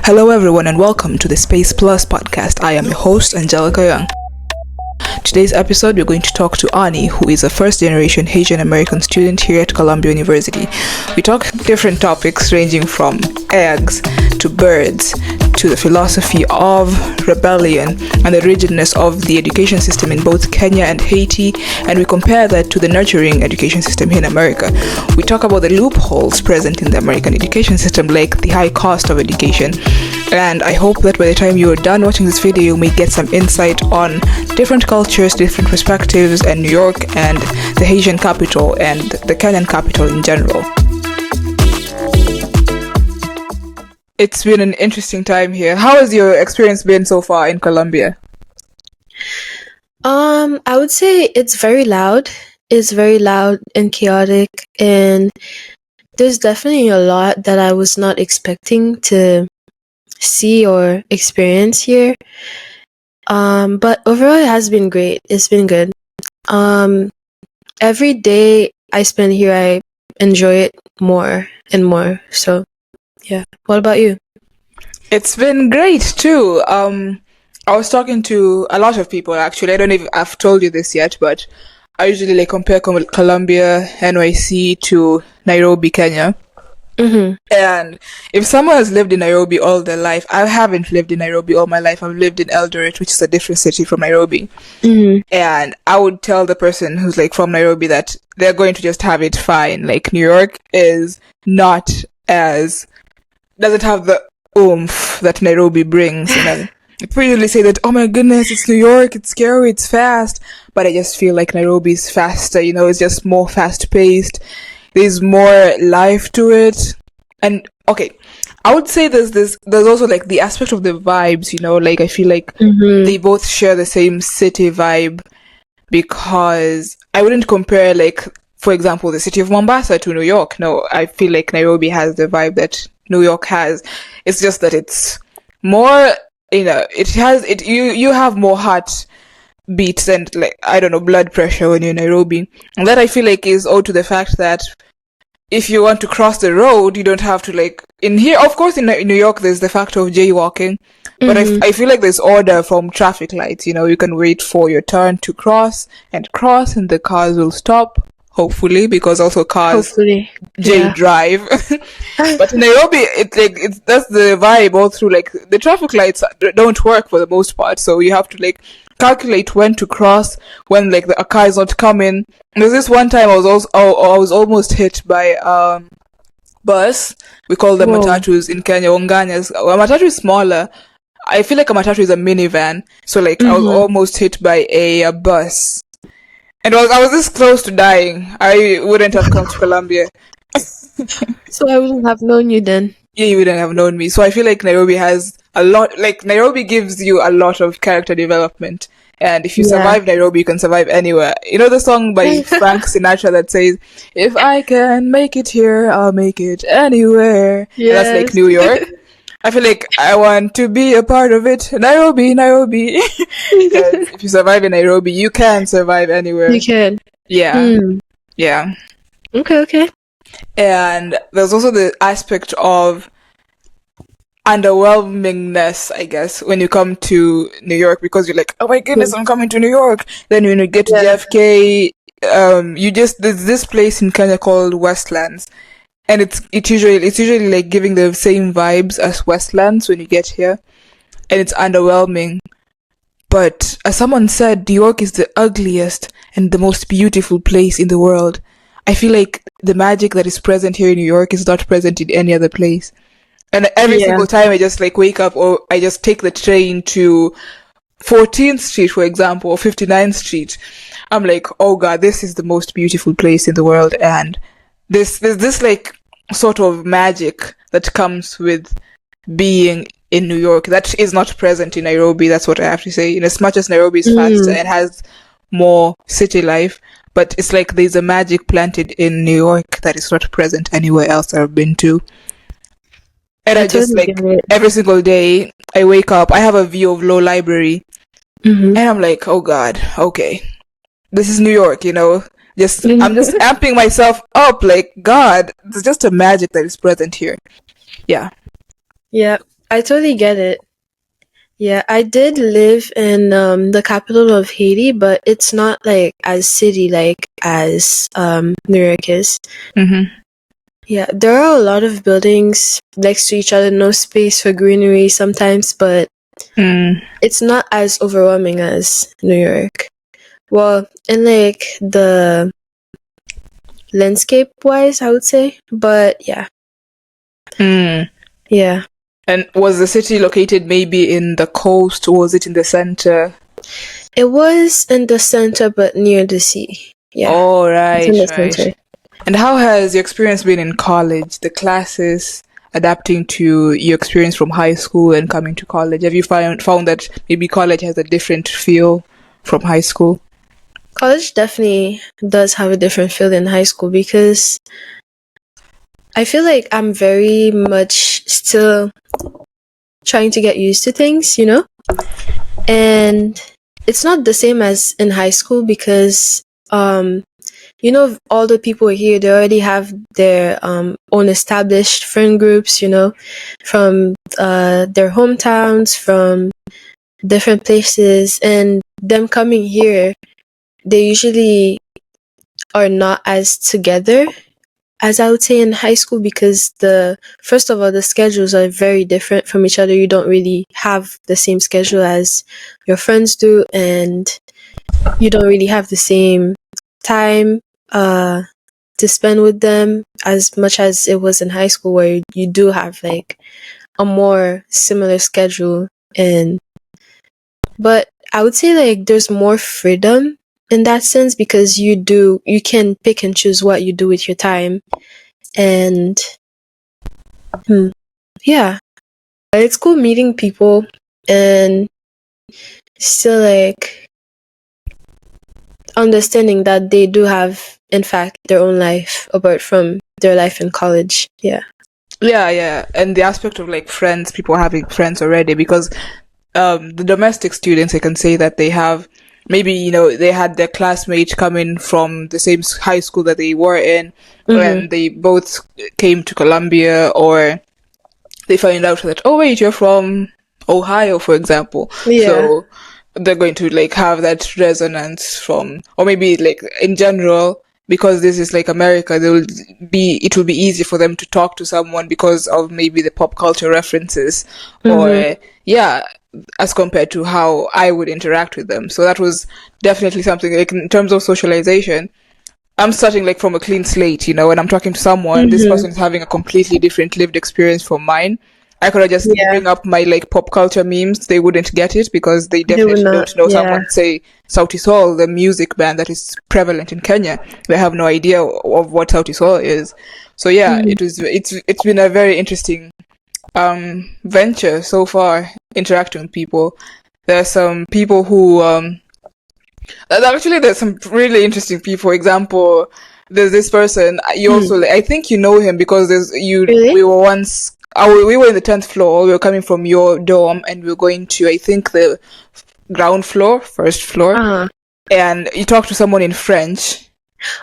Hello, everyone, and welcome to the Space Plus podcast. I am your host, Angelica Young. Today's episode, we're going to talk to Ani, who is a first-generation Hatian American student here at Columbia University. We talk different topics ranging from eggs to birds to the philosophy of rebellion and the rigidness of the education system in both Kenya and Haiti, and we compare that to the nurturing education system here in America. We talk about the loopholes present in the American education system, like the high cost of education, and I hope that by the time you're done watching this video, you may get some insight on different cultures, different perspectives, and New York and the Haitian capital and the Kenyan capital in general. It's been an interesting time here. How has your experience been so far in Colombia? I would say it's very loud. It's very loud and chaotic, and there's definitely a lot that I was not expecting to see or experience here. But overall it has been great. It's been good. Every day I spend here, I enjoy it more and more. So yeah. What about you? It's been great too. I was talking to a lot of people actually. I don't know if I've told you this yet, but I usually compare Colombia, NYC to Nairobi, Kenya. Mm-hmm. And if someone has lived in Nairobi all their life, I haven't lived in Nairobi all my life. I've lived in Eldoret, which is a different city from Nairobi. Mm-hmm. And I would tell the person who's from Nairobi that they're going to just have it fine. New York is not as... doesn't have the oomph that Nairobi brings. People usually say that, oh my goodness, it's New York, it's scary, it's fast. But I just feel like Nairobi is faster, it's just more fast-paced. There's more life to it. And, okay, I would say there's also, the aspect of the vibes, I feel like Mm-hmm. they both share the same city vibe, because I wouldn't compare, for example, the city of Mombasa to New York. No, I feel like Nairobi has the vibe that New York has. It's just that it's more, you have more heart beats and blood pressure when you're in Nairobi. And that I feel like is owed to the fact that if you want to cross the road, you don't have to in here, of course in New York there's the factor of jaywalking, but Mm-hmm. I feel like there's order from traffic lights. You can wait for your turn to cross and the cars will stop. Hopefully, because also cars Hopefully. J drive. But in Nairobi, that's the vibe all through. The traffic lights don't work for the most part, so you have to calculate when to cross, when a car is not coming. There's this one time I was almost hit by bus. We call them Whoa. matatus in Kenya, Onganyas. A matatu is smaller. I feel like a matatu is a minivan, so I was Mm-hmm. almost hit by a bus. And I was this close to dying. I wouldn't have come to Colombia. So I wouldn't have known you then. Yeah, you wouldn't have known me. So I feel like Nairobi has a lot, Nairobi gives you a lot of character development. And if you survive Nairobi, you can survive anywhere. You know the song by Frank Sinatra that says, if I can make it here, I'll make it anywhere. Yes. And that's New York. I feel like I want to be a part of it. Nairobi. Because if you survive in Nairobi, you can survive anywhere. You can. Yeah. Mm. Yeah. Okay. And there's also the aspect of underwhelmingness, I guess, when you come to New York, because you're like, oh my goodness, I'm coming to New York. Then when you get to JFK, there's this place in Kenya called Westlands. And it's usually giving the same vibes as Westlands when you get here. And it's underwhelming. But as someone said, New York is the ugliest and the most beautiful place in the world. I feel like the magic that is present here in New York is not present in any other place. And every single time I just wake up, or I just take the train to 14th Street, for example, or 59th Street, I'm like, oh God, this is the most beautiful place in the world. And there's this sort of magic that comes with being in New York that is not present in Nairobi. That's what I have to say. As much as Nairobi is faster and has more city life, but it's there's a magic planted in New York that is not present anywhere else I've been to. And I just every single day I wake up, I have a view of Law Library, and I'm like, oh God, okay, this is New York, I'm just amping myself up, God, there's just a magic that is present here. Yeah. Yeah. I totally get it. Yeah, I did live in the capital of Haiti, but it's not like as city like as New York is. Mm-hmm. Yeah, there are a lot of buildings next to each other, no space for greenery sometimes, but it's not as overwhelming as New York. Well, in like the landscape wise, I would say, but yeah. Yeah. And was the city located maybe in the coast, or was it in the center? It was in the center, but near the sea. Yeah. Oh, It's right, in the right. center. And how has your experience been in college? The classes adapting to your experience from high school and coming to college? Have you found that maybe college has a different feel from high school? College definitely does have a different feel than high school because I feel like I'm very much still trying to get used to things, you know? And it's not the same as in high school because you know, all the people here, they already have their own established friend groups, you know, from their hometowns, from different places, and them coming here, they usually are not as together as I would say in high school because first of all, the schedules are very different from each other. You don't really have the same schedule as your friends do, and you don't really have the same time to spend with them as much as it was in high school where you do have like a more similar schedule. But I would say like there's more freedom in that sense because you can pick and choose what you do with your time. And yeah, it's cool meeting people and still like understanding that they do have in fact their own life apart from their life in college. Yeah, And the aspect of like friends, people having friends already, because the domestic students, I can say that they have maybe, you know, they had their classmates coming from the same high school that they were in, and they both came to Columbia, or they find out that, oh wait, you're from Ohio, for example. So they're going to like have that resonance from, or maybe like in general, because this is like America, it will be easy for them to talk to someone because of maybe the pop culture references, or as compared to how I would interact with them. So that was definitely something like in terms of socialization. I'm starting like from a clean slate, you know, when I'm talking to someone, this person is having a completely different lived experience from mine. I could have just bring up my like pop culture memes. They wouldn't get it because they definitely don't know someone, say Sauti Sol, the music band that is prevalent in Kenya. They have no idea of what Sauti Sol is. So it's been a very interesting venture so far, interacting with people. There are some people who actually there's some really interesting people. For example, there's this person you also I think you know him because Really? we were once we were in the 10th floor. We were coming from your dorm and we were going to, I think, the first floor, and you talked to someone in French.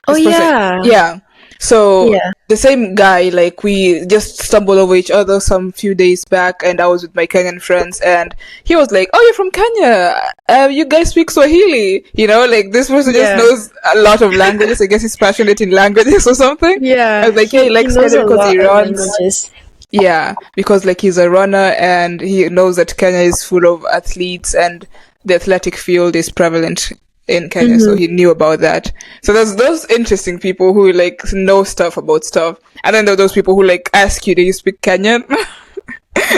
This person, yeah. So the same guy, like we just stumbled over each other some few days back, and I was with my Kenyan friends, and he was like, "Oh, you're from Kenya? You guys speak Swahili?" You know, like this person just knows a lot of languages. I guess he's passionate in languages or something. Yeah, I was like, he likes Kenya because he runs. languages. Yeah, because like he's a runner and he knows that Kenya is full of athletes and the athletic field is prevalent in Kenya, so he knew about that. So there's those interesting people who like know stuff about stuff, and then there are those people who like ask you, "Do you speak Kenyan?"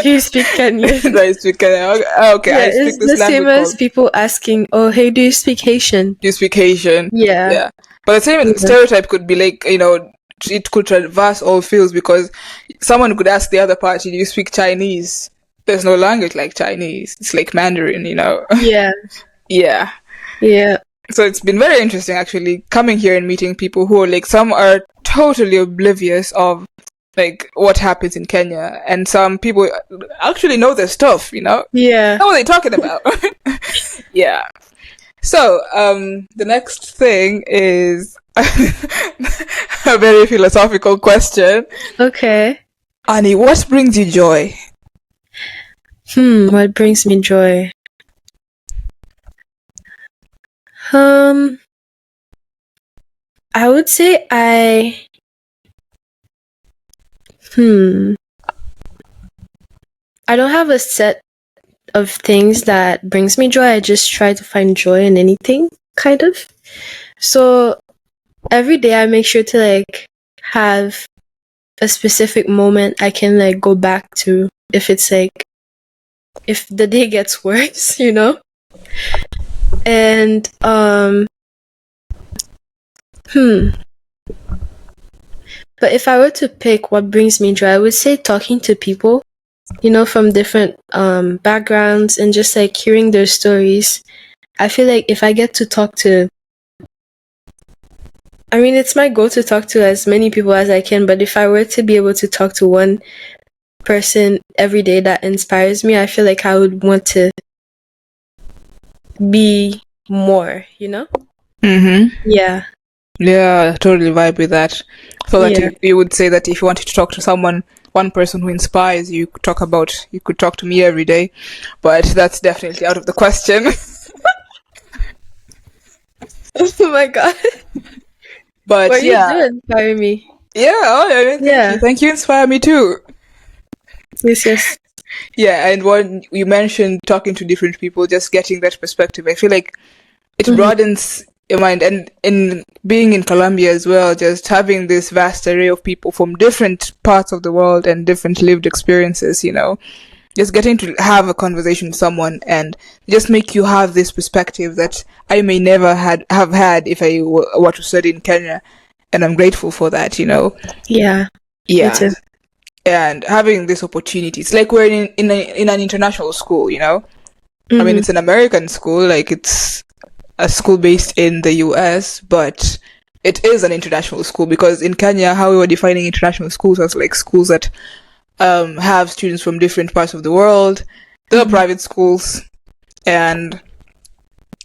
Do you speak Kenyan? Do I speak Kenyan? Okay, I speak this language. It's the same as people asking, "Oh, hey, do you speak Haitian?" Do you speak Haitian? Yeah. But the same stereotype could be like, you know, it could traverse all fields because someone could ask the other party, "Do you speak Chinese?" There's no language like Chinese. It's like Mandarin, you know? Yeah. Yeah. So it's been very interesting actually coming here and meeting people who are like, some are totally oblivious of like what happens in Kenya, and some people actually know their stuff, you know? Yeah. Know what they're talking about. Yeah. So, the next thing is a very philosophical question. Okay. Annie, what brings you joy? What brings me joy? I would say I don't have a set of things that brings me joy. I just try to find joy in anything, kind of. So every day I make sure to like have a specific moment I can like go back to if it's like if the day gets worse, you know? And but if I were to pick what brings me joy, I would say talking to people, you know, from different backgrounds and just like hearing their stories. I feel like if I get to talk to I mean, it's my goal to talk to as many people as I can, but if I were to be able to talk to one person every day that inspires me, I feel like I would want to be more, you know? Yeah. Yeah, totally vibe with that. So that Yeah. you would say that if you wanted to talk to someone, one person who inspires you, you could talk to me every day, but that's definitely out of the question. Oh my god. But Well, you yeah, do inspire me. yeah, oh, I mean, thank Yeah. you. Thank you, inspire me too. Yes, yes. Yeah, and when you mentioned talking to different people, just getting that perspective, I feel like it broadens your mind. And in being in Colombia as well, just having this vast array of people from different parts of the world and different lived experiences, you know, just getting to have a conversation with someone and just make you have this perspective that I may never have had if I were to study in Kenya. And I'm grateful for that, you know. Yeah. Me Yeah. too. And having this opportunity, it's like we're in an international school, you know. I mean, it's an American school, like it's a school based in the US, but it is an international school because in Kenya, how we were defining international schools was like schools that have students from different parts of the world. There are private schools, and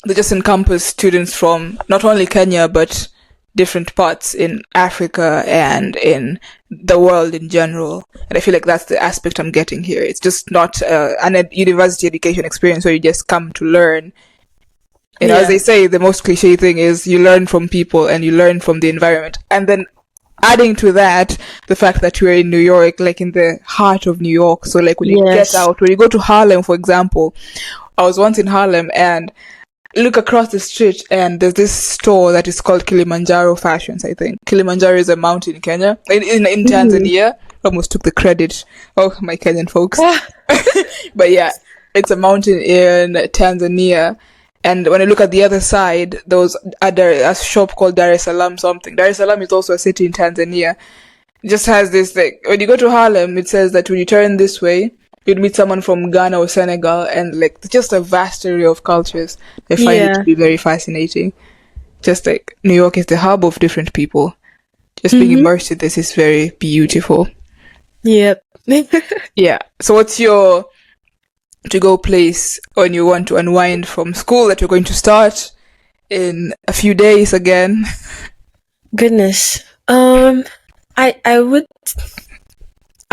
they just encompass students from not only Kenya but different parts in Africa and in the world in general. And I feel like that's the aspect I'm getting here. It's just not an university education experience where you just come to learn. You know, as they say, the most cliche thing is you learn from people and you learn from the environment. And then adding to that, the fact that you're in New York, like in the heart of New York. So like when you get out, when you go to Harlem, for example, I was once in Harlem and look across the street and there's this store that is called Kilimanjaro Fashions, I think. Kilimanjaro is a mountain in Kenya. In Tanzania. Almost took the credit. Oh, my Kenyan folks. But yeah, it's a mountain in Tanzania. And when I look at the other side, there was a shop called Dar es Salaam something. Dar es Salaam is also a city in Tanzania. It just has this, like, when you go to Harlem, it says that when you turn this way, you'd meet someone from Ghana or Senegal, and like just a vast array of cultures. I find it to be very fascinating. Just like New York is the hub of different people. Just being immersed in this is very beautiful. Yep. Yeah. So what's your to-go place when you want to unwind from school that you're going to start in a few days again? Goodness. I'm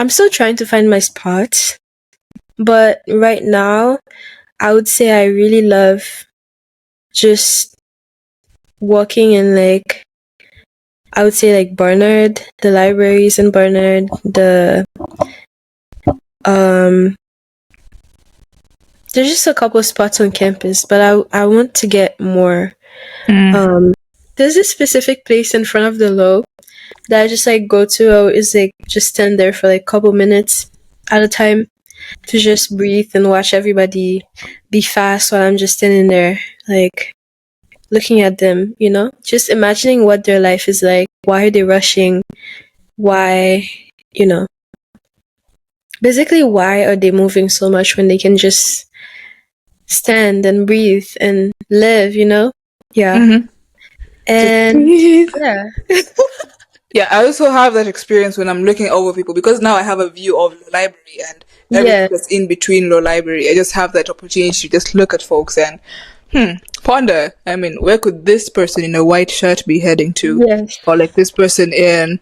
still trying to find my spots, but right now, I would say I really love just walking in like, I would say like Barnard, the libraries in Barnard, there's just a couple of spots on campus, but I want to get more. There's this specific place in front of the Low that I just like go to. I always like just stand there for like a couple minutes at a time to just breathe and watch everybody be fast while I'm just standing there like looking at them, you know, just imagining what their life is like. Why are they rushing? Why, you know, basically why are they moving so much when they can just stand and breathe and live, you know? Yeah. And yeah. Yeah, I also have that experience when I'm looking over people because now I have a view of the library and everything that's in between the library. I just have that opportunity to just look at folks and ponder. I mean, where could this person in a white shirt be heading to? Yes. Or like this person is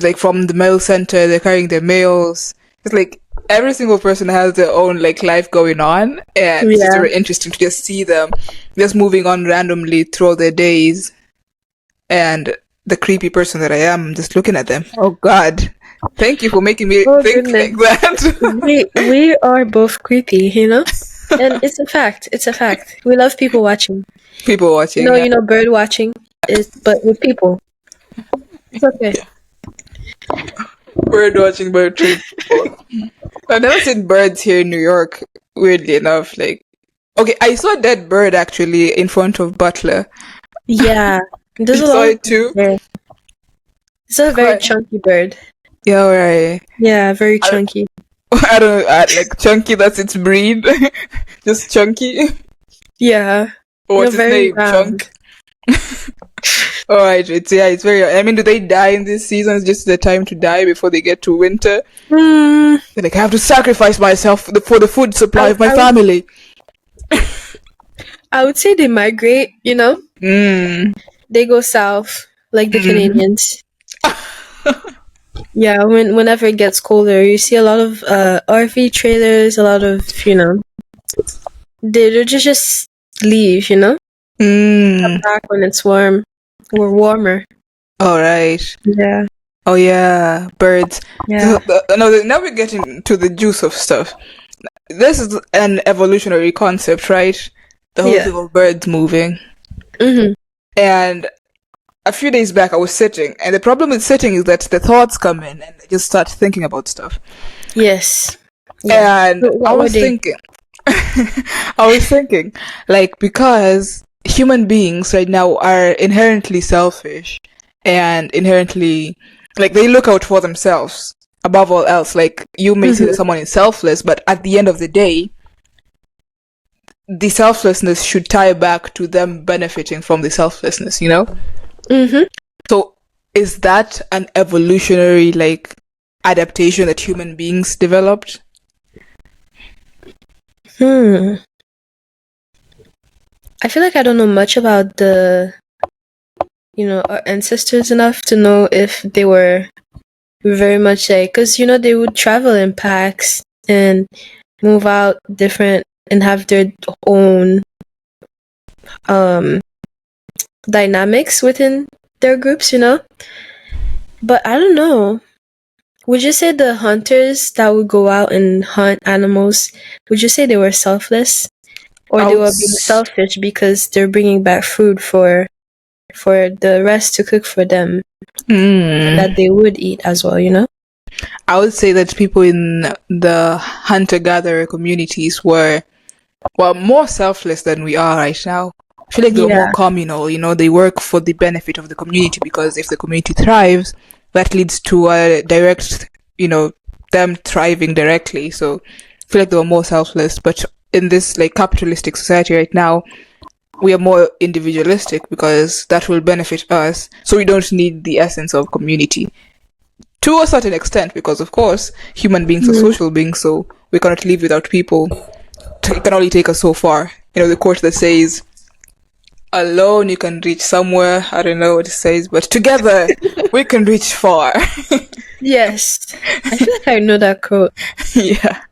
like from the mail center, they're carrying their mails. It's like every single person has their own like life going on, and it's just Yeah. very interesting to just see them just moving on randomly throughout their days. And the creepy person that I am, just looking at them. Oh God, thank you for making me Oh think goodness. like that. We are both creepy, you know? And it's a fact. It's a fact. We love people watching. People watching, yeah. You know, bird watching is, but with people. It's okay. Bird watching, bird treat people. I've never seen birds here in New York. Weirdly enough, like, okay, I saw a dead bird actually in front of Butler. Yeah, there's You a saw lot. it too? There. It's a very chunky bird. Yeah, right. Yeah, very chunky. I don't know, like chunky. That's its breed. Just chunky. Yeah. What's its very name? round. Chunk. Alright, it's very. I mean, do they die in this season? It's just the time to die before they get to winter. They're like, I have to sacrifice myself for the food supply of my family. I would say they migrate. You know, they go south like the Canadians. Yeah, whenever it gets colder, you see a lot of RV trailers. A lot of they just leave. You know, come back when it's warm. Or warmer. All right. Yeah. Oh yeah, birds. Yeah. Now we're getting to the juice of stuff. This is an evolutionary concept, right? The whole thing of birds moving. Mm-hmm. And a few days back, I was sitting, and the problem with sitting is that the thoughts come in, and I just start thinking about stuff. Yes. Yeah. And I was thinking, like, because human beings right now are inherently selfish and inherently, like, they look out for themselves above all else. Like, you may say that someone is selfless, but at the end of the day, the selflessness should tie back to them benefiting from the selflessness, you know? So is that an evolutionary, like, adaptation that human beings developed? I feel like I don't know much about our ancestors enough to know if they were very much like, because, they would travel in packs and move out different and have their own dynamics within their groups, But I don't know. Would you say the hunters that would go out and hunt animals, would you say they were selfless? Or they were being selfish because they're bringing back food for the rest to cook for them that they would eat as well, I would say that people in the hunter-gatherer communities were more selfless than we are right now. I feel like they're more communal, they work for the benefit of the community, because if the community thrives, that leads to a direct, them thriving directly. So I feel like they were more selfless, but in this like capitalistic society right now, we are more individualistic because that will benefit us. So we don't need the essence of community to a certain extent, because of course human beings are social beings, so we cannot live without people. It can only take us so far. The quote that says, alone you can reach somewhere. I don't know what it says, but together we can reach far. Yes. I feel like I know that quote. Yeah.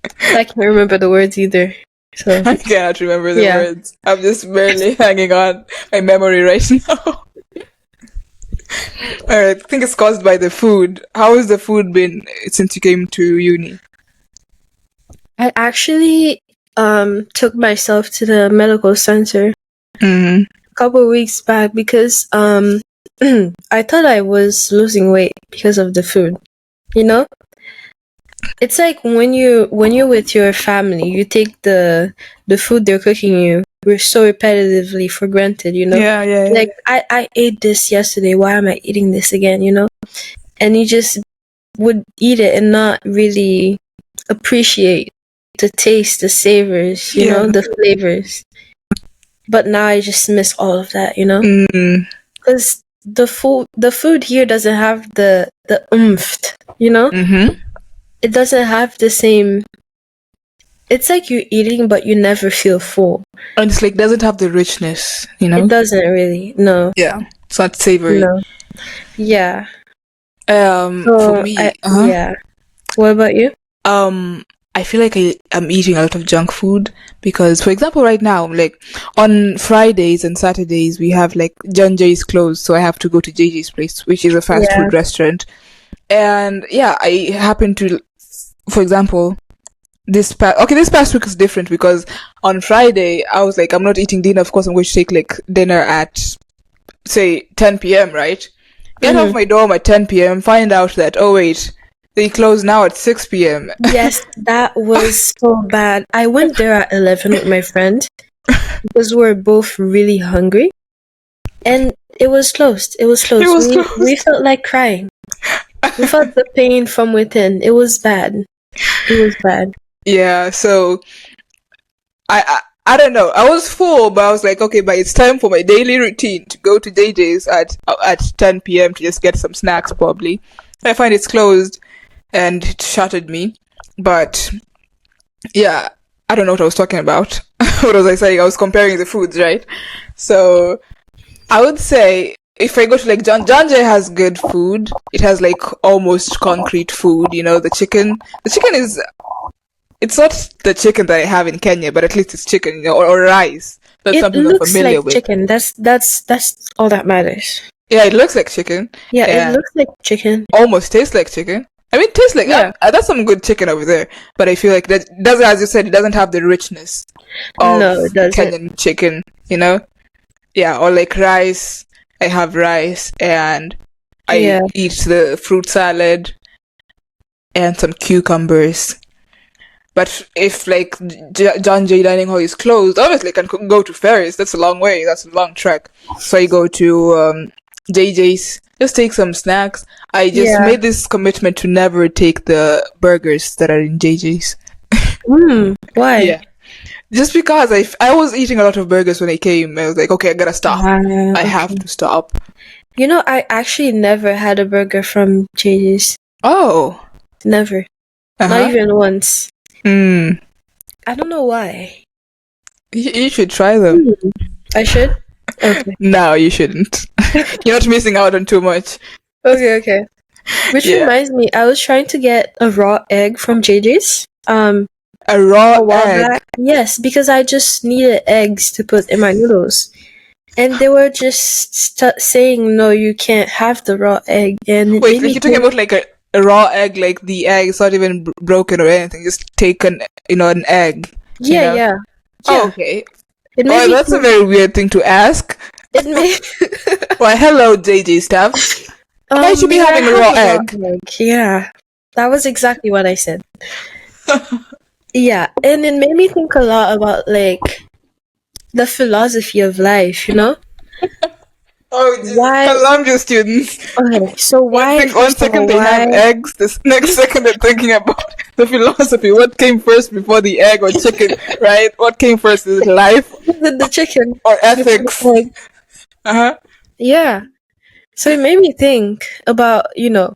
I can't remember the words either. So I cannot remember the words. I'm just barely hanging on my memory right now. I think it's caused by the food. How has the food been since you came to uni? I actually took myself to the medical center a couple of weeks back because I thought I was losing weight because of the food. It's like when you're with your family, you take the food they're cooking you so repetitively for granted, Yeah. Like, I ate this yesterday, why am I eating this again, And you just would eat it and not really appreciate the taste, the savors, the flavors. But now I just miss all of that, Because the food here doesn't have the oomph, It doesn't have the same. It's like you're eating, but you never feel full. And it's like doesn't have the richness, It doesn't really. No. Yeah, it's not savory. No. Yeah. For me, Yeah. What about you? I feel like I'm eating a lot of junk food because, for example, right now, like on Fridays and Saturdays, we have like John Jay's closed, so I have to go to JJ's place, which is a fast food restaurant. And yeah, I happen to, for example, this past week is different because on Friday I was like, I'm not eating dinner. Of course, I'm going to take like dinner at say 10 p.m. Right? Get off my dorm at 10 p.m. Find out that wait, they close now at 6 p.m. Yes, that was so bad. I went there at 11 with my friend because we were both really hungry, and it was closed. We felt like crying. We felt the pain from within. It was bad. Yeah, so I don't know. I was full, but I was like, okay, but it's time for my daily routine to go to JJ's at 10 p.m. to just get some snacks, probably. I find it's closed, and it shattered me. But yeah, I don't know what I was talking about. What was I saying? I was comparing the foods, right? So I would say if I go to like John Jay has good food. It has like almost concrete food. You know, the chicken. The chicken is. It's not the chicken that I have in Kenya, but at least it's chicken, you know, or rice. That's something I'm familiar with. It looks like chicken. That's all that matters. Yeah, it looks like chicken. Yeah, it looks like chicken. Almost tastes like chicken. I mean, tastes like that's some good chicken over there. But I feel like that doesn't, as you said, it doesn't have the richness of Kenyan chicken. You know, yeah, or like rice. I have rice and I eat the fruit salad and some cucumbers. But if like John Jay Dining Hall is closed, obviously I can go to Ferris. That's a long way. That's a long trek. So I go to JJ's, just take some snacks. I just made this commitment to never take the burgers that are in JJ's. Why? Yeah. Just because I was eating a lot of burgers when I came. I was like, okay, I gotta stop. I have to stop. You know, I actually never had a burger from JJ's. Oh. Never. Not even once. I don't know why. You should try them. I should? Okay. No, you shouldn't. You're not missing out on too much. Okay. Which reminds me, I was trying to get a raw egg from JJ's. A raw egg? Yes, because I just needed eggs to put in my noodles. And they were just saying, no, you can't have the raw egg. And wait, you're talking about like a raw egg, like the egg is not even broken or anything, just take an egg. Yeah. Oh, okay. That's a very weird thing to ask. Well, hello, JJ staff. I should be having a raw egg. Yeah, that was exactly what I said. Yeah, and it made me think a lot about like the philosophy of life, you know? Why? Columbia students. Okay, so why? One second they have eggs, the next second they're thinking about the philosophy. What came first before the egg or chicken, right? What came first? Is it life? The chicken. Or ethics? Yeah. So it made me think about, you know,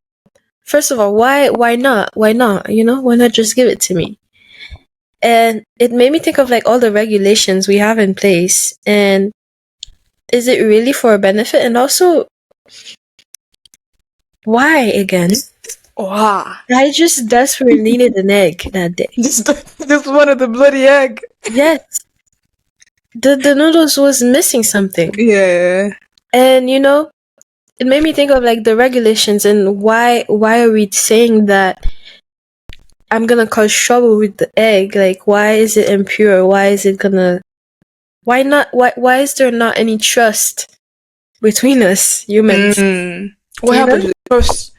first of all, why not? You know, why not just give it to me? And it made me think of like all the regulations we have in place, and is it really for a benefit? And also, why again? Wow. I just desperately needed an egg that day. Just wanted the bloody egg. Yes. The noodles was missing something. Yeah. And you know, it made me think of like the regulations and why are we saying that I'm gonna cause trouble with the egg? Like, why is it impure? Why is it gonna? Why not? Why is there not any trust between us humans? What happens with trust?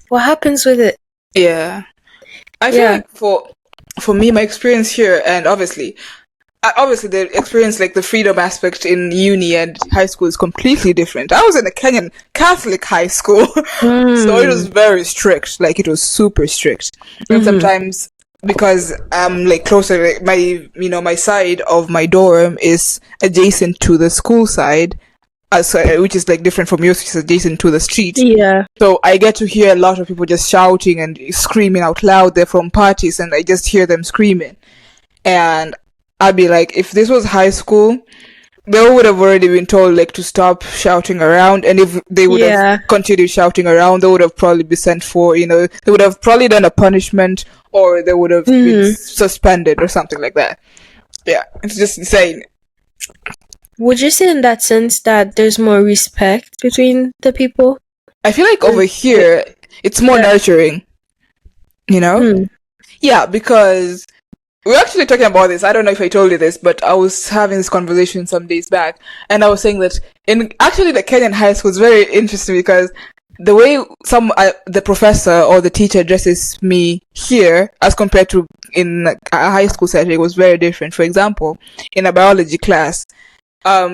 What happens with it? Yeah, I feel like for me, my experience here, and obviously the experience, like the freedom aspect in uni and high school, is completely different. I was in a Kenyan Catholic high school, so it was very strict. Like, it was super strict, and sometimes, because I'm like closer, like my side of my dorm is adjacent to the school side, which is like different from yours, which is adjacent to the street. Yeah. So I get to hear a lot of people just shouting and screaming out loud. They're from parties, and I just hear them screaming. And I'd be like, if this was high school, they would have already been told like to stop shouting around, and if they would have continued shouting around, they would have probably been sent for, they would have probably done a punishment, or they would have been suspended or something like that. Yeah, it's just insane. Would you say in that sense that there's more respect between the people? I feel like over here, it's more nurturing, Yeah, because we're actually talking about this. I don't know if I told you this, but I was having this conversation some days back, and I was saying that actually the Kenyan high school is very interesting because the way the professor or the teacher addresses me here as compared to in a high school setting was very different. For example, in a biology class,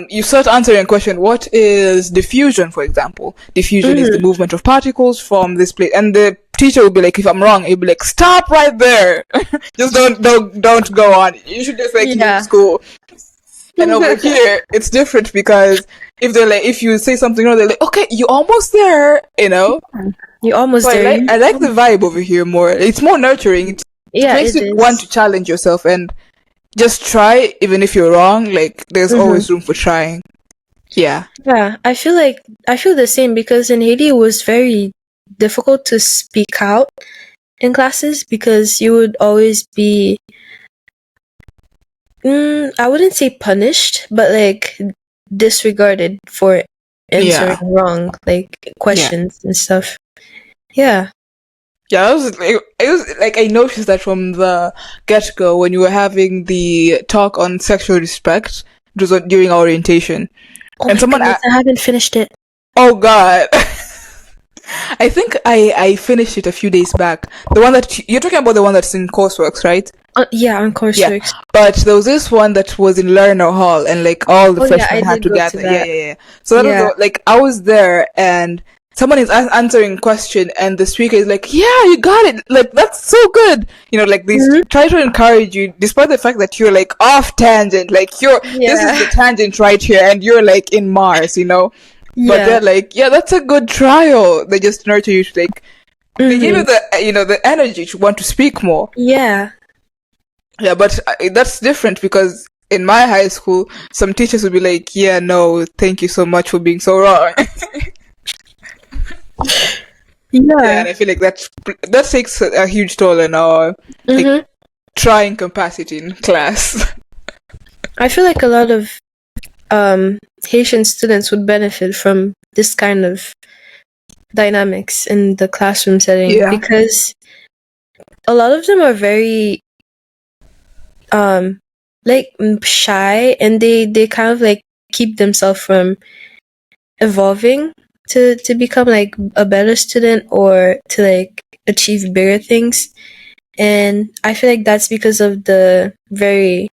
you start answering a question, what is diffusion, for example? Diffusion is the movement of particles from this place. And the teacher will be like, if I'm wrong, he'll be like, stop right there. Just don't go on. You should just leave school. And over here, it's different because if you say something wrong, they're like, okay, you're almost there, You're almost there. I like the vibe over here more. It's more nurturing. It makes you want to challenge yourself and just try, even if you're wrong. Like, there's always room for trying. Yeah. Yeah, I feel the same because in Haiti it was very difficult to speak out in classes because you would always be, I wouldn't say punished, but like disregarded for answering wrong, like questions and stuff. Yeah. Yeah, it was like I noticed that from the get-go when you were having the talk on sexual respect. It was during our orientation, and someone I haven't finished it. Oh God, I think I finished it a few days back. The one that you're talking about, the one that's in courseworks, right? Yeah, on courseworks. Yeah. But there was this one that was in Learner Hall, and like all the freshmen had to gather. Yeah. So that was like I was there and. Someone is answering a question and the speaker is like, yeah, you got it. Like, that's so good. Like they try to encourage you despite the fact that you're like off tangent. Like this is the tangent right here and you're like in Mars, But they're like, yeah, that's a good trial. They just nurture you to like, they give you the, the energy to want to speak more. Yeah. Yeah, but that's different because in my high school, some teachers would be like, yeah, no, thank you so much for being so wrong. Yeah, and I feel like that takes a huge toll on our trying capacity in class. I feel like a lot of Haitian students would benefit from this kind of dynamics in the classroom setting because a lot of them are very like shy and they kind of like keep themselves from evolving to become like a better student or to like achieve bigger things. And I feel like that's because of the very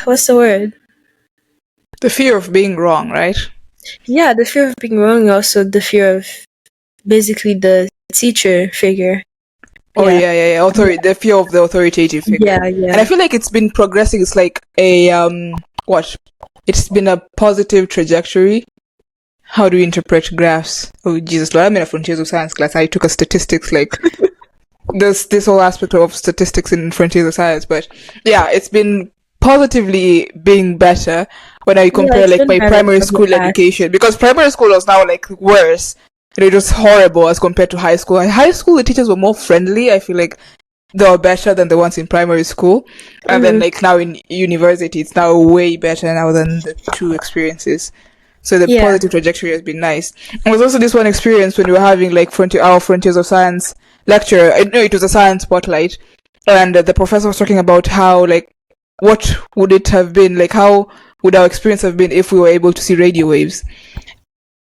what's the word? The fear of being wrong, right? Yeah, the fear of being wrong, also the fear of basically the teacher figure. Oh yeah. The fear of the authoritative figure. Yeah. And I feel like it's been progressing. It's like a It's been a positive trajectory. How do we interpret graphs? Oh Jesus Lord! I'm in a Frontiers of Science class. I took a statistics like this whole aspect of statistics in Frontiers of Science. But yeah, it's been positively being better when I compare like my primary school education, because primary school was now like worse. It was horrible as compared to high school. In high school, the teachers were more friendly. I feel like they were better than the ones in primary school. And then like now in university, it's now way better now than the two experiences. So the positive trajectory has been nice. And there was also this one experience when we were having like our Frontiers of Science lecture. I know it was a science spotlight. And the professor was talking about how like, what would it have been? Like, how would our experience have been if we were able to see radio waves?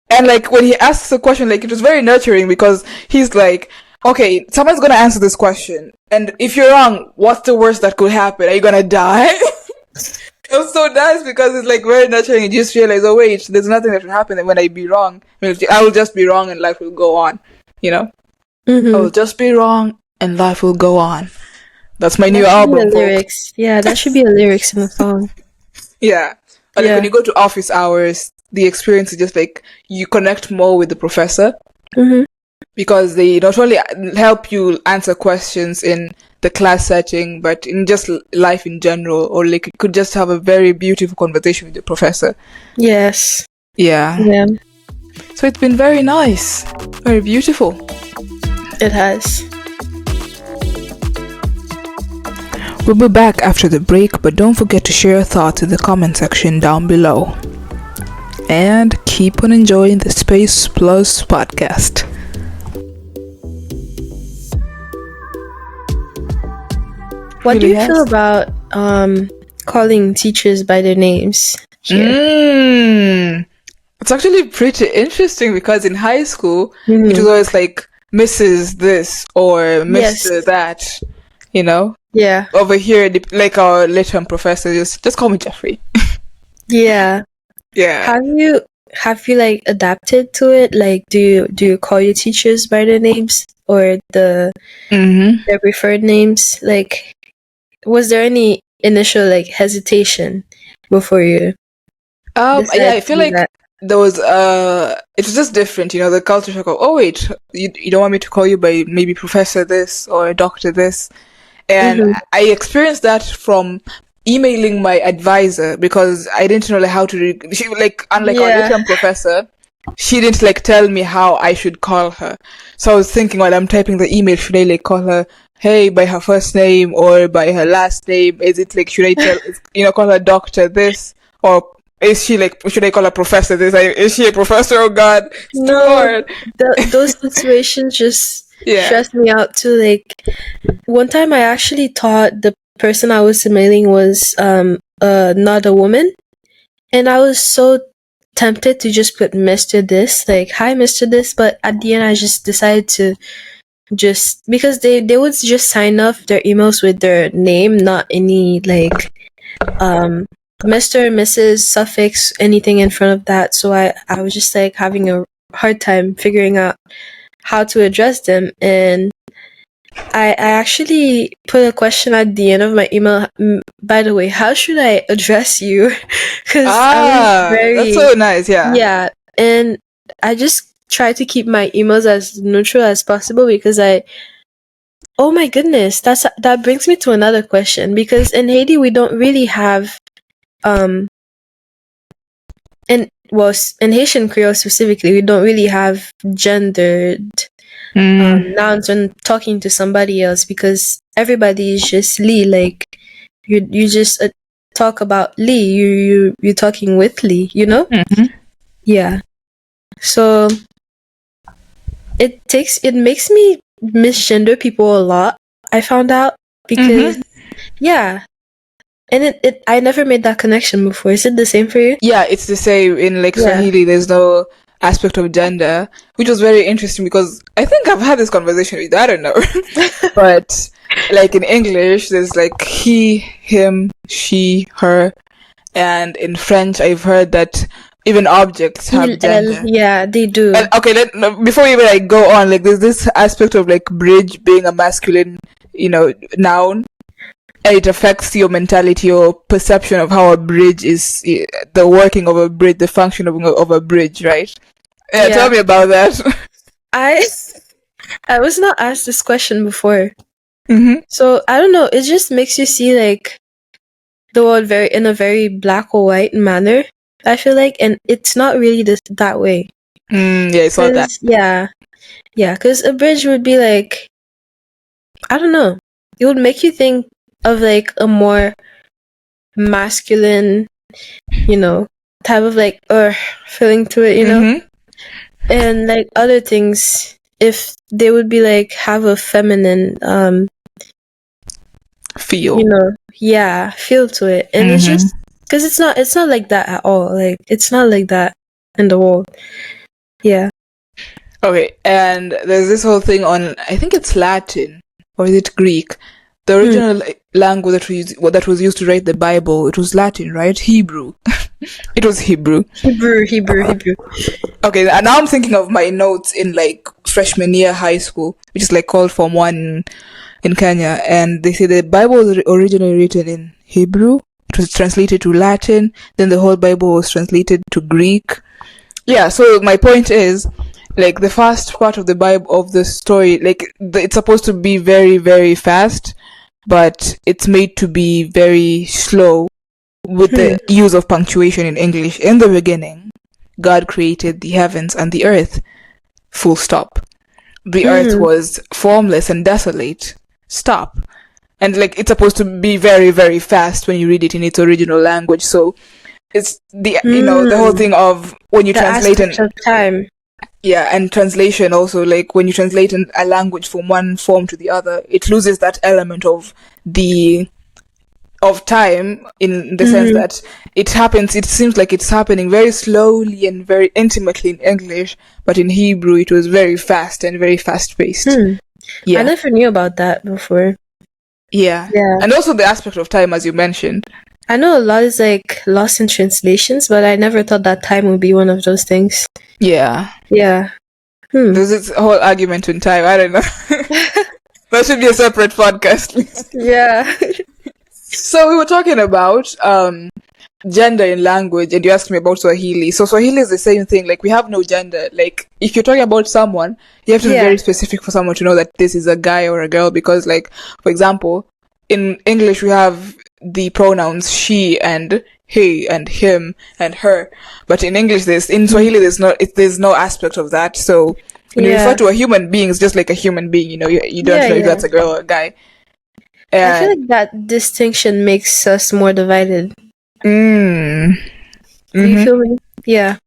And like when he asks the question, like it was very nurturing because he's like, okay, someone's gonna answer this question, and if you're wrong, what's the worst that could happen? Are you gonna die? It was so nice because it's like very nurturing. You just realize, oh wait, there's nothing that will happen when I be wrong. I will just be wrong and life will go on. I will just be wrong and life will go on. That's my new album. Lyrics. Yeah, that should be a lyrics in the song. Yeah. But like when you go to office hours, the experience is just like you connect more with the professor. because they not only help you answer questions in the class setting, but in just life in general, or like you could just have a very beautiful conversation with your professor. Yes. Yeah. Yeah. So it's been very nice, very beautiful. It has. We'll be back after the break, but don't forget to share your thoughts in the comment section down below. And keep on enjoying the Space Plus podcast. What do you feel about calling teachers by their names here? It's actually pretty interesting because in high school, it was always like Mrs. this or Mr. that, you know? Yeah. Over here, like our late-term professor, just call me Jeffrey. Yeah. Yeah. Have you like adapted to it? Like, do you call your teachers by their names or their preferred names? Like, was there any initial like hesitation before you? Yeah, I feel like there was it was just different, you know, the culture shock of, oh wait, you don't want me to call you by maybe Professor this or Doctor this. And I experienced that from emailing my advisor because I didn't know like how to she like unlike our late-term professor, she didn't like tell me how I should call her. So I was thinking while I'm typing the email, should I like call her hey by her first name or by her last name? Is it like should I call her Doctor this, or is she like should I call her Professor this? Is she a professor? Oh God, no, those situations just stressed me out too. Like one time I actually thought the person I was emailing was not a woman, and I was so tempted to just put Mr. This, like hi Mr. This, but at the end I just decided to just because they would just sign off their emails with their name, not any like Mr., Mrs. suffix, anything in front of that. So I was just like having a hard time figuring out how to address them, and I actually put a question at the end of my email. By the way, how should I address you? Because I was very, that's so nice. Yeah, and I just try to keep my emails as neutral as possible because oh my goodness, that brings me to another question, because in Haiti we don't really have in Haitian Creole specifically, we don't really have gendered nouns when talking to somebody else, because everybody is just Lee. Like you just talk about Lee. You're talking with Lee. You know? Yeah. So it makes me misgender people a lot. I found out because and I never made that connection before. Is it the same for you? Yeah, it's the same in like Swahili. There's no aspect of gender, which was very interesting because I think I've had this conversation with you, I don't know. But like in English, there's like he, him, she, her, and in French, I've heard that even objects have gender. Yeah, they do. And, okay, before we even like go on, like there's this aspect of like bridge being a masculine, noun. And it affects your mentality or perception of how a bridge is, the working of a bridge, the function of a bridge, right? Yeah, tell me about that. I was not asked this question before. So, I don't know, it just makes you see like the world in a very black or white manner, I feel like, and it's not really that way. Yeah, it's not that. Yeah, because a bridge would be like, I don't know, it would make you think of like a more masculine, type of like feeling to it, and like other things, if they would be like have a feminine feel, feel to it, and it's just because it's not like that at all. Like it's not like that in the world. Yeah. Okay, and there's this whole thing on, I think it's Latin or is it Greek? The original language that was used to write the Bible, it was Latin, right? Hebrew. It was Hebrew. Hebrew. Okay, and now I'm thinking of my notes in like freshman year high school, which is like called Form 1 in Kenya, and they say the Bible was originally written in Hebrew. It was translated to Latin, then the whole Bible was translated to Greek. Yeah, so my point is, like the first part of the Bible of the story, like it's supposed to be very, very fast, but it's made to be very slow with the use of punctuation in English. In the beginning, God created the heavens and the earth. Full stop. The earth was formless and desolate. Stop. And like it's supposed to be very, very fast when you read it in its original language. So it's the the whole thing of when you the translate aspect of time. Yeah, and translation also, like when you translate a language from one form to the other, it loses that element of time in the sense that it seems like it's happening very slowly and very intimately in English, but in Hebrew it was very fast and very fast paced. I never knew about that before. Yeah. And also the aspect of time, as you mentioned. I know a lot is like lost in translations, but I never thought that time would be one of those things. Yeah. There's this whole argument in time. I don't know. That should be a separate podcast. Yeah. So we were talking about gender in language, and you asked me about Swahili. So Swahili is the same thing. Like we have no gender. Like if you're talking about someone, you have to be very specific for someone to know that this is a guy or a girl. Because, like, for example, in English we have the pronouns she and he and him and her, but in Swahili there's no aspect of that. So when you refer to a human being, it's just like a human being. You don't know if that's a girl or a guy. I feel like that distinction makes us more divided. Do you feel me? Yeah.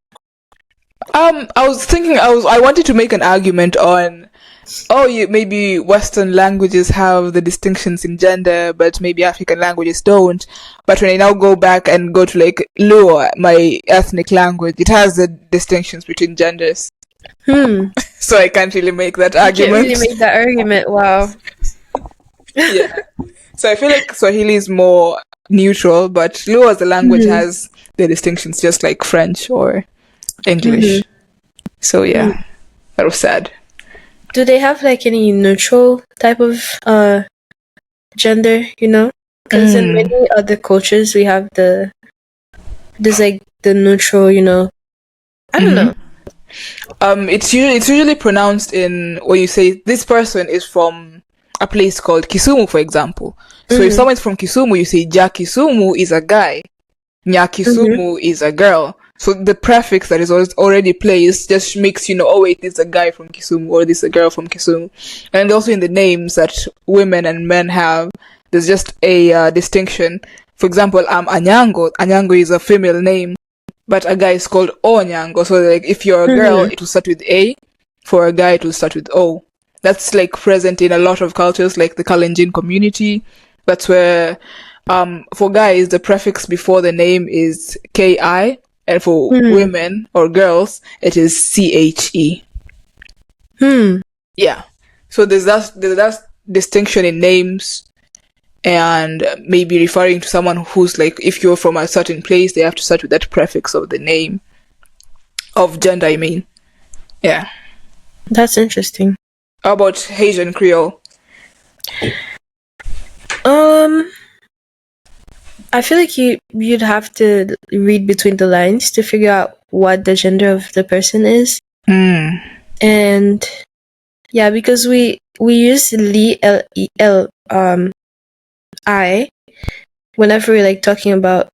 I was thinking I wanted to make an argument on maybe Western languages have the distinctions in gender, but maybe African languages don't. But when I now go back and go to like Luo, my ethnic language, it has the distinctions between genders. So I can't really make that argument. You can't really make that argument. Wow. Yeah. So I feel like Swahili is more neutral, but Luo as a language has the distinctions just like French or English. So yeah, that was sad. Do they have like any neutral type of gender, Because in many other cultures we have there's like the neutral, I don't know. It's usually pronounced in when you say this person is from a place called Kisumu, for example. So if someone's from Kisumu, you say Ja Kisumu is a guy, Nya Kisumu is a girl. So the prefix that is already placed just makes you know, oh wait, this is a guy from Kisumu or this is a girl from Kisumu. And also in the names that women and men have, there's just a distinction. For example, Anyango. Anyango is a female name, but a guy is called Onyango. So like if you're a girl, it will start with A. For a guy, it will start with O. That's like present in a lot of cultures, like the Kalenjin community. That's where, for guys, the prefix before the name is Ki, and for women or girls, it is Che. Yeah. So there's that distinction in names, and maybe referring to someone who's like, if you're from a certain place, they have to start with that prefix of the name, of gender, I mean. Yeah. That's interesting. How about Haitian Creole? I feel like you'd have to read between the lines to figure out what the gender of the person is. And yeah, because we use I whenever we're like talking about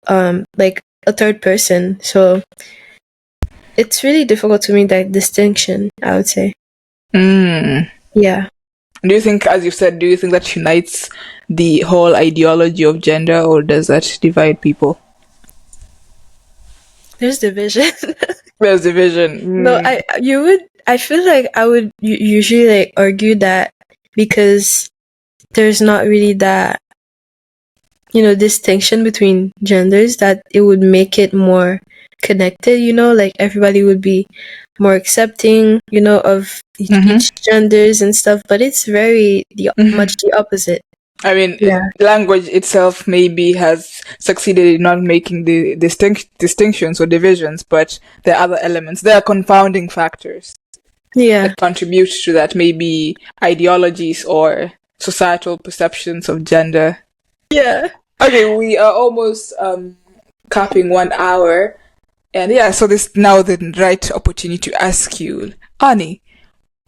like a third person. So it's really difficult to make that distinction, I would say. Yeah. Do you think, as you said, that unites the whole ideology of gender, or does that divide people? There's division. There's division. No, I feel like I would usually like argue that because there's not really that, distinction between genders, that it would make it more connected, like everybody would be more accepting, of each genders and stuff, but it's very much the opposite. I mean, language itself maybe has succeeded in not making the distinctions or divisions, but there are other elements. There are confounding factors that contribute to that, maybe ideologies or societal perceptions of gender. Yeah. Okay, we are almost capping 1 hour. And yeah, so this now the right opportunity to ask you, Ani,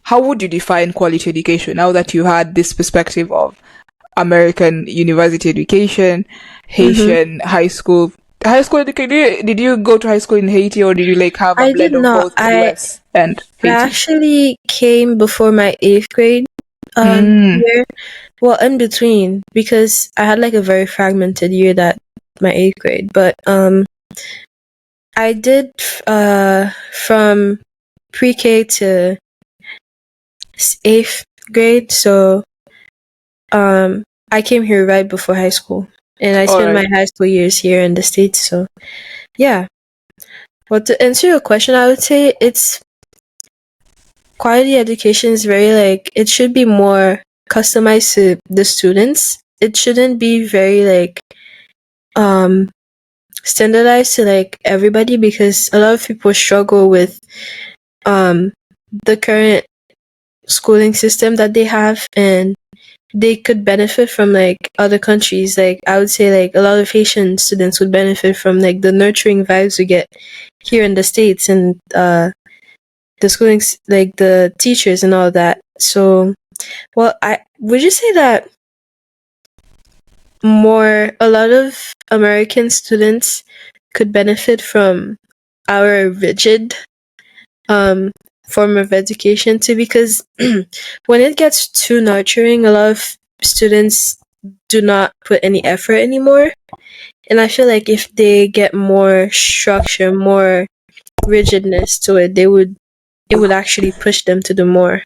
how would you define quality education now that you had this perspective of American university education, Haitian high school? High school education, did you go to high school in Haiti, or did you like have a I did blend of not. both US and I Haiti? actually came before my 8th grade year. Well, in between, because I had like a very fragmented year that my 8th grade. But I did from pre-K to 8th grade, so I came here right before high school, and I spent my high school years here in the States. So yeah. Well, to answer your question, I would say it's quality education is very like, it should be more customized to the students. It shouldn't be very like standardized to like everybody, because a lot of people struggle with the current schooling system that they have, and they could benefit from like other countries. Like I would say like a lot of Haitian students would benefit from like the nurturing vibes we get here in the States, and the schooling, like the teachers and all that. So, well, I would you say that a lot of American students could benefit from our rigid form of education too, because when it gets too nurturing, a lot of students do not put any effort anymore. And I feel like if they get more structure, more rigidness to it, it would actually push them to do more.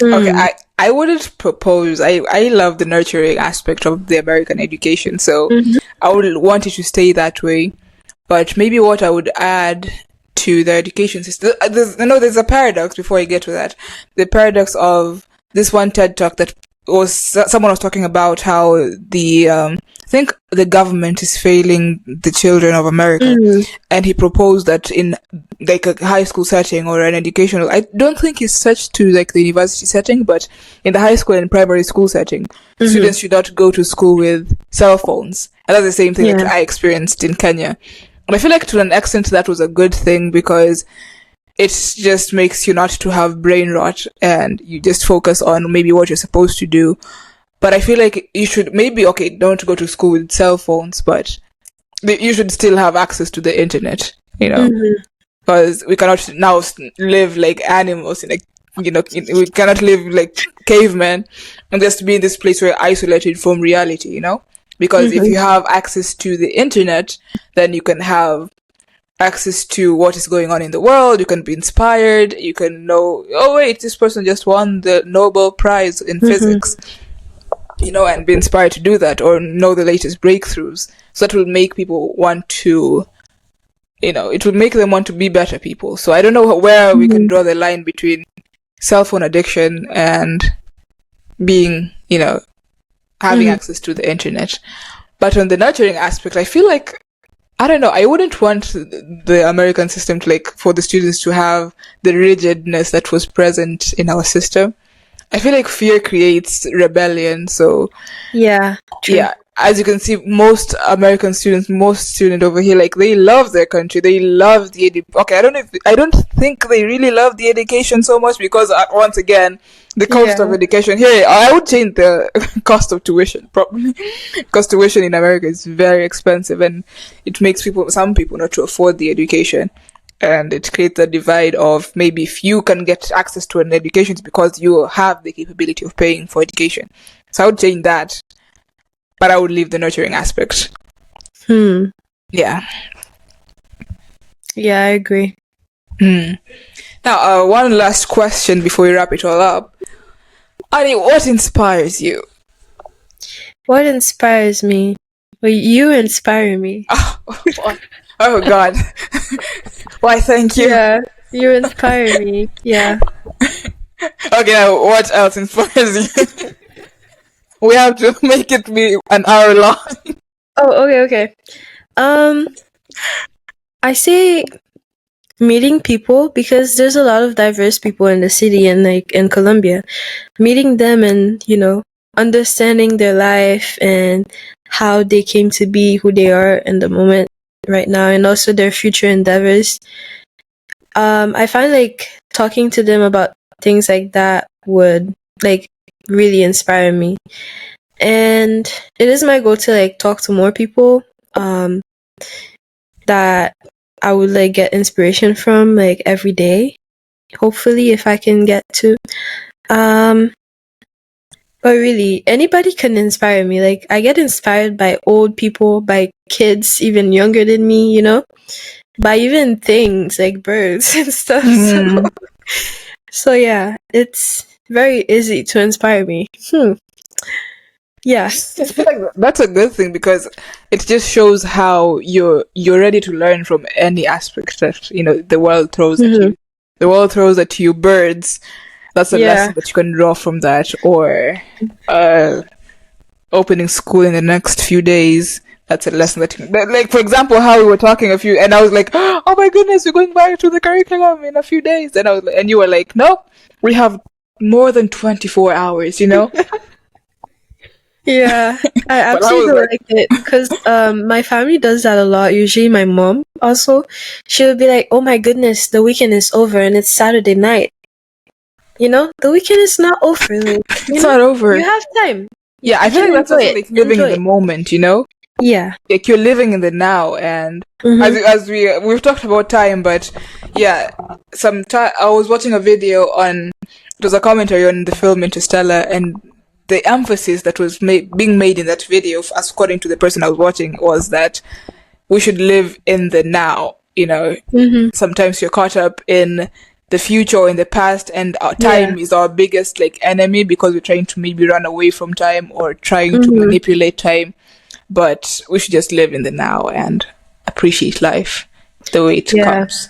Okay, I wouldn't propose. I love the nurturing aspect of the American education, so I would want it to stay that way. But maybe what I would add to the education system, there's a paradox before I get to that. The paradox of this one TED talk that someone was talking about how I think the government is failing the children of America, and he proposed that in like a high school setting or an educational, I don't think it's such to like the university setting, but in the high school and primary school setting, students should not go to school with cell phones. And that's the same thing that I experienced in Kenya. And I feel like to an extent that was a good thing, because it just makes you not to have brain rot and you just focus on maybe what you're supposed to do. But I feel like you should maybe, okay, don't go to school with cell phones, but you should still have access to the internet, you know, because we cannot now live like animals in we cannot live like cavemen and just be in this place where we're isolated from reality, you know, because if you have access to the internet, then you can have access to what is going on in the world. You can be inspired. You can know, oh wait, this person just won the Nobel Prize in physics, you know, and be inspired to do that, or know the latest breakthroughs. So that will make people want to, you know, it will make them want to be better people. So I don't know where we can draw the line between cell phone addiction and being, you know, having access to the internet. But on the nurturing aspect, I feel like, I don't know, I wouldn't want the American system to, like, for the students to have the rigidness that was present in our system. I feel like fear creates rebellion, so... Yeah, true. Yeah, as you can see, most American students, most students over here, like, they love their country, they love the okay, I don't think they really love the education so much, because, once again, the cost of education here, I would change the cost of tuition, probably, because tuition in America is very expensive, and it makes some people not to afford the education. And it creates a divide of maybe if you can get access to an education, it's because you have the capability of paying for education. So I would change that, but I would leave the nurturing aspect. Yeah. Yeah, I agree. Now, one last question before we wrap it all up. Annie, what inspires you? What inspires me? Well, you inspire me. Oh God. Why, thank you. Yeah, you inspire me. Yeah. Okay, now what else inspires you? We have to make it be an hour long. Oh, okay. I say meeting people, because there's a lot of diverse people in the city and like in Colombia. Meeting them and, you know, understanding their life and how they came to be who they are in the moment. right now, and also their future endeavors. I find like talking to them about things like that would like really inspire me. And it is my goal to like talk to more people that I would like get inspiration from like every day. Hopefully if I can get to. But really, anybody can inspire me. Like I get inspired by old people, by kids even younger than me, you know? By even things like birds and stuff. So yeah, it's very easy to inspire me. Yeah. I feel like that's a good thing because it just shows how you're ready to learn from any aspect that the world throws at you. The world throws at you birds. That's a lesson that you can draw from that, or opening school in the next few days. That's a lesson like, for example, how we were talking and I was like, oh my goodness, we're going back to the curriculum in a few days. And you were like, no, we have more than 24 hours, Yeah, I absolutely like it because my family does that a lot. Usually my mom also, she would be like, oh my goodness, the weekend is over and it's Saturday night. The weekend is not over. Like, it's not over. You have time. Yeah, I feel like that's also like living in the moment, Yeah. Like you're living in the now, and as we've talked about time, but yeah, I was watching a video it was a commentary on the film Interstellar, and the emphasis that was being made in that video, as according to the person I was watching, was that we should live in the now. Sometimes you're caught up in the future or in the past, and our time is our biggest like enemy because we're trying to maybe run away from time or trying to manipulate time. But we should just live in the now and appreciate life the way it comes.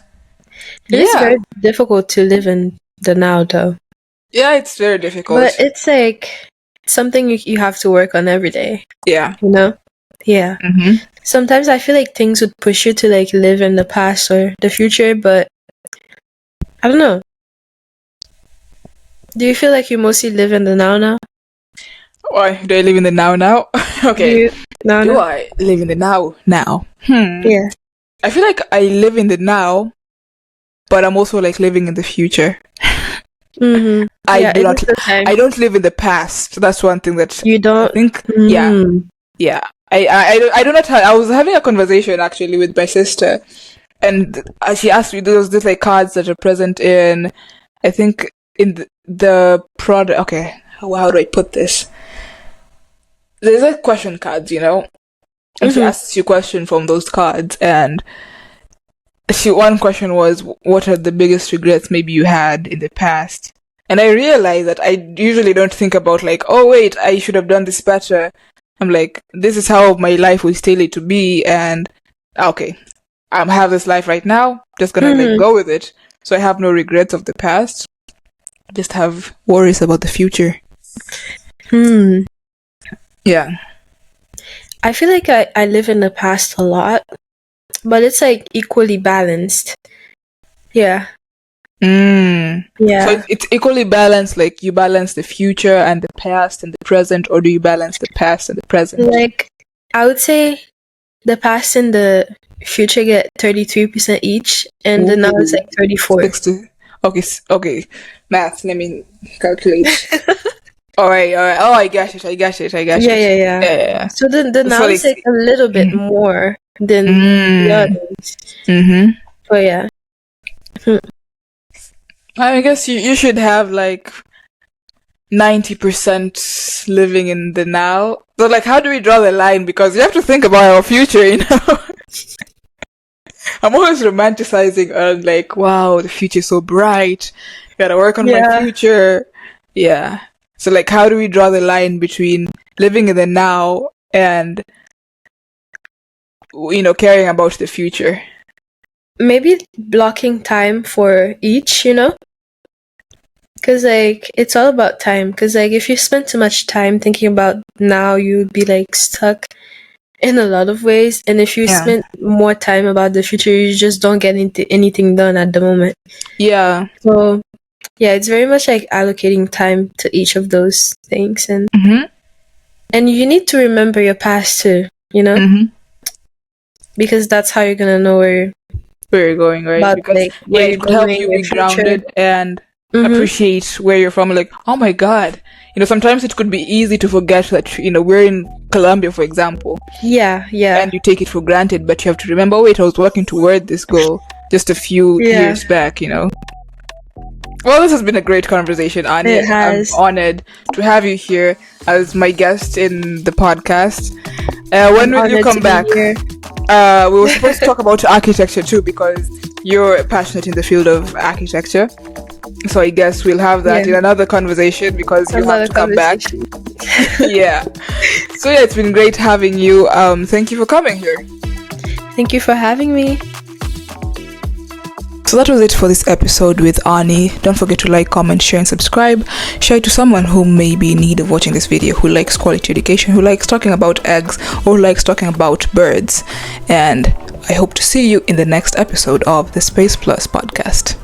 It's very difficult to live in the now, though. Yeah, it's very difficult. But it's like something you have to work on every day. Yeah. Yeah. Sometimes I feel like things would push you to like live in the past or the future, but I don't know. Do you feel like you mostly live in the now? Why do I live in the now? Okay. Do I live in the now? Yeah. I feel like I live in the now, but I'm also like living in the future. I don't live in the past. That's one thing that you don't. I think. Yeah. I do not. I was having a conversation actually with my sister, and she asked me, those like cards that are present in, I think in the product. Okay, how do I put this? There's like question cards, and she asks you a question from those cards, and one question was, what are the biggest regrets maybe you had in the past? And I realized that I usually don't think about like, oh wait, I should have done this better. I'm like, this is how my life was tailored to be, and okay, I have this life right now, just gonna like go with it. So I have no regrets of the past, just have worries about the future. Yeah. I feel like I live in the past a lot, but it's like equally balanced. Yeah. Yeah. So it's equally balanced, like you balance the future and the past and the present, or do you balance the past and the present? Like, I would say the past and the future get 33% each, and the now is like 34. Okay. Math, let me calculate. All right. Oh, I got it. Yeah. So the now is like a little bit more than the others. But yeah. I guess you should have like 90% living in the now. So like, how do we draw the line? Because you have to think about our future, I'm always romanticizing like, wow, the future is so bright. Gotta work on my future. Yeah. So like, how do we draw the line between living in the now and, caring about the future? Maybe blocking time for each, Because, like, it's all about time. Because, like, if you spend too much time thinking about now, you'd be, like, stuck in a lot of ways. And if you spend more time about the future, you just don't get anything done at the moment. Yeah. So, yeah, it's very much, like, allocating time to each of those things. And and you need to remember your past, too, because that's how you're gonna know where you're going, right? about Because like where it you're could help going, you your be future. grounded and Mhm. appreciate where you're from. Like, oh my god, sometimes it could be easy to forget that we're in Colombia, for example, Yeah. and you take it for granted, but you have to remember, wait, I was working toward this goal just a few years back. Well, this has been a great conversation, Ani. It has. I'm honored to have you here as my guest in the podcast. When will you honored come to be back? here. We were supposed to talk about architecture too, because you're passionate in the field of architecture. So I guess we'll have that in another conversation, because you have to come back. Yeah. So yeah, it's been great having you. Thank you for coming here. Thank you for having me. So that was it for this episode with Ani. Don't forget to like, comment, share, and subscribe. Share it to someone who may be in need of watching this video, who likes quality education, who likes talking about eggs, or likes talking about birds. And I hope to see you in the next episode of the Space Plus podcast.